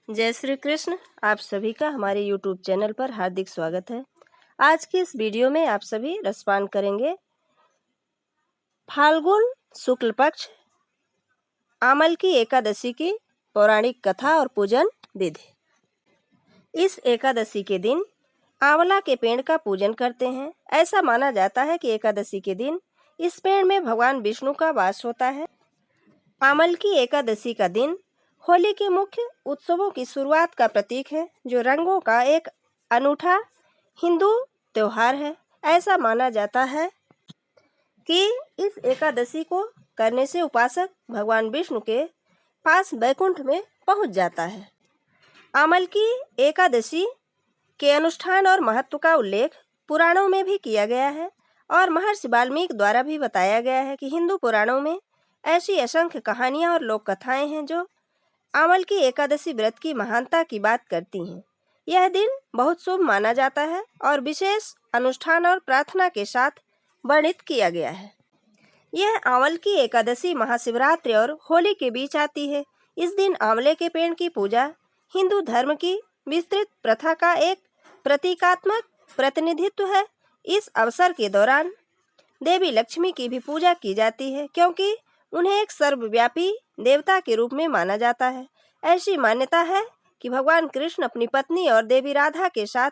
जय श्री कृष्ण। आप सभी का हमारे YouTube चैनल पर हार्दिक स्वागत है। आज की इस वीडियो में आप सभी रसपान करेंगे फाल्गुन शुक्ल पक्ष आमल की एकादशी की पौराणिक कथा और पूजन विधि। इस एकादशी के दिन आंवला के पेड़ का पूजन करते हैं। ऐसा माना जाता है कि एकादशी के दिन इस पेड़ में भगवान विष्णु का वास होता है। आमल की एकादशी का दिन होली के मुख्य उत्सवों की शुरुआत का प्रतीक है, जो रंगों का एक अनूठा हिंदू त्योहार है। ऐसा माना जाता है कि इस एकादशी को करने से उपासक भगवान विष्णु के पास वैकुंठ में पहुंच जाता है। आमल की एकादशी के अनुष्ठान और महत्व का उल्लेख पुराणों में भी किया गया है और महर्षि वाल्मीकि द्वारा भी बताया गया है कि हिंदू पुराणों में ऐसी असंख्य कहानियां और लोक कथाएं हैं जो आमल की एकादशी व्रत की महानता की बात करती हैं। यह दिन बहुत शुभ माना जाता है और विशेष अनुष्ठान और प्रार्थना के साथ वर्णित किया गया है। यह आंवल की एकादशी महाशिवरात्रि और होली के बीच आती है। इस दिन आंवले के पेड़ की पूजा हिंदू धर्म की विस्तृत प्रथा का एक प्रतीकात्मक प्रतिनिधित्व है। इस अवसर के दौरान देवी लक्ष्मी की भी पूजा की जाती है, क्योंकि उन्हें एक सर्वव्यापी देवता के रूप में माना जाता है। ऐसी मान्यता है कि भगवान कृष्ण अपनी पत्नी और देवी राधा के साथ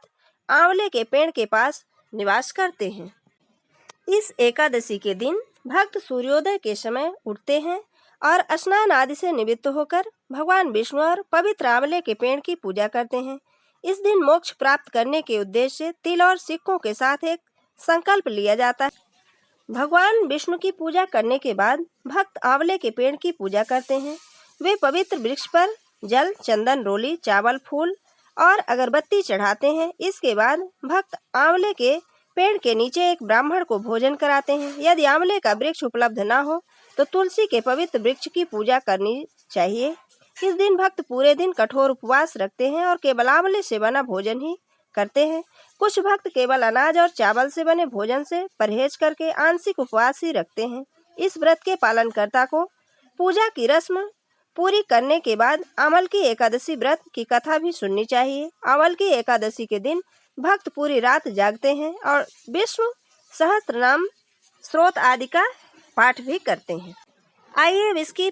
आंवले के पेड़ के पास निवास करते हैं। इस एकादशी के दिन भक्त सूर्योदय के समय उठते हैं और स्नान आदि से निवृत्त होकर भगवान विष्णु और पवित्र आंवले के पेड़ की पूजा करते हैं। इस दिन मोक्ष प्राप्त करने के उद्देश्य से तिल और सिक्कों के साथ एक संकल्प लिया जाता है। भगवान विष्णु की पूजा करने के बाद भक्त आंवले के पेड़ की पूजा करते हैं। वे पवित्र वृक्ष पर जल, चंदन, रोली, चावल, फूल और अगरबत्ती चढ़ाते हैं। इसके बाद भक्त आंवले के पेड़ के नीचे एक ब्राह्मण को भोजन कराते हैं। यदि आंवले का वृक्ष उपलब्ध न हो तो तुलसी के पवित्र वृक्ष की पूजा करनी चाहिए। इस दिन भक्त पूरे दिन कठोर उपवास रखते हैं और केवल आंवले से बना भोजन ही करते हैं। कुछ भक्त केवल अनाज और चावल से बने भोजन से परहेज करके आंशिक उपवास ही रखते हैं। इस व्रत के पालनकर्ता को पूजा की रस्म पूरी करने के बाद आंवल की एकादशी व्रत की कथा भी सुननी चाहिए। आंवल की एकादशी के दिन भक्त पूरी रात जागते हैं और विष्णु सहस्त्र नाम स्रोत आदि का पाठ भी करते हैं। आइए अब इसकी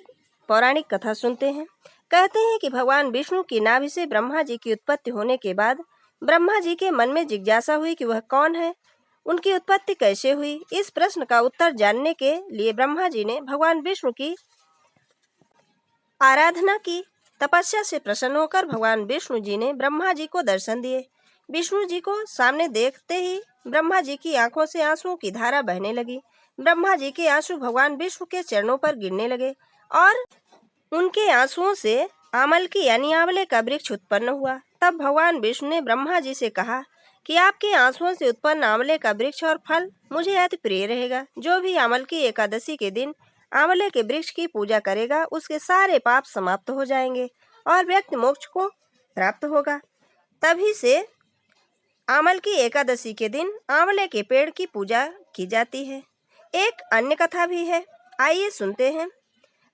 पौराणिक कथा सुनते हैं। कहते हैं कि भगवान विष्णु की नाभि से ब्रह्मा जी की उत्पत्ति होने के बाद ब्रह्मा जी के मन में जिज्ञासा हुई कि वह कौन है, उनकी उत्पत्ति कैसे हुई। इस प्रश्न का उत्तर जानने के लिए ब्रह्मा जी ने भगवान विष्णु की आराधना की। तपस्या से प्रसन्न होकर भगवान विष्णु जी ने ब्रह्मा जी को दर्शन दिए। विष्णु जी को सामने देखते ही ब्रह्मा जी की आंखों से आंसुओं की धारा बहने लगी। ब्रह्मा जी के आंसू भगवान विष्णु के चरणों पर गिरने लगे और उनके आंसुओं से आमल की यानी आंवले का वृक्ष उत्पन्न हुआ। तब भगवान विष्णु ने ब्रह्मा जी से कहा कि आपके आंसुओं से उत्पन्न आंवले का वृक्ष और फल मुझे अति प्रिय रहेगा। जो भी आमल की एकादशी के दिन आंवले के वृक्ष की पूजा करेगा उसके सारे पाप समाप्त हो जाएंगे और व्यक्ति मोक्ष को प्राप्त होगा। तभी से आमल की एकादशी के दिन आंवले के पेड़ की पूजा की जाती है। एक अन्य कथा भी है, आइए सुनते हैं।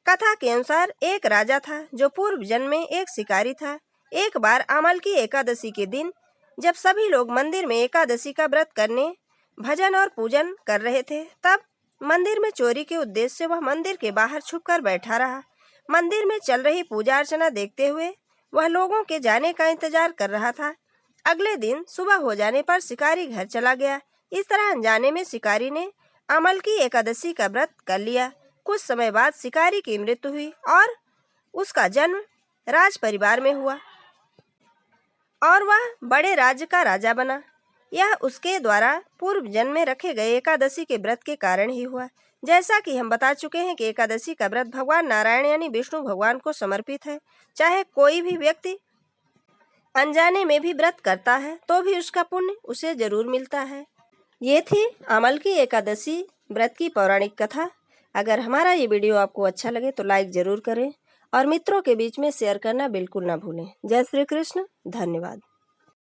कथा के अनुसार एक राजा था जो पूर्व जन्म में एक शिकारी था। एक बार आमल की एकादशी के दिन जब सभी लोग मंदिर में एकादशी का व्रत करने भजन और पूजन कर रहे थे, तब मंदिर में चोरी के उद्देश्य से वह मंदिर के बाहर छुपकर बैठा रहा। मंदिर में चल रही पूजा अर्चना देखते हुए वह लोगों के जाने का इंतजार कर रहा था। अगले दिन सुबह हो जाने पर शिकारी घर चला गया। इस तरह अनजाने में शिकारी ने आमल की एकादशी का व्रत कर लिया। कुछ समय बाद शिकारी की मृत्यु हुई और उसका जन्म राज परिवार में हुआ और वह बड़े राज्य का राजा बना। यह उसके द्वारा पूर्व जन्म में रखे गए एकादशी के व्रत के कारण ही हुआ। जैसा कि हम बता चुके हैं कि एकादशी का व्रत भगवान नारायण यानी विष्णु भगवान को समर्पित है। चाहे कोई भी व्यक्ति अनजाने में भी व्रत करता है तो भी उसका पुण्य उसे जरूर मिलता है। ये थी आमल की एकादशी व्रत की पौराणिक कथा। अगर हमारा ये वीडियो आपको अच्छा लगे तो लाइक जरूर करें और मित्रों के बीच में शेयर करना बिल्कुल ना भूलें। जय श्री कृष्ण, धन्यवाद।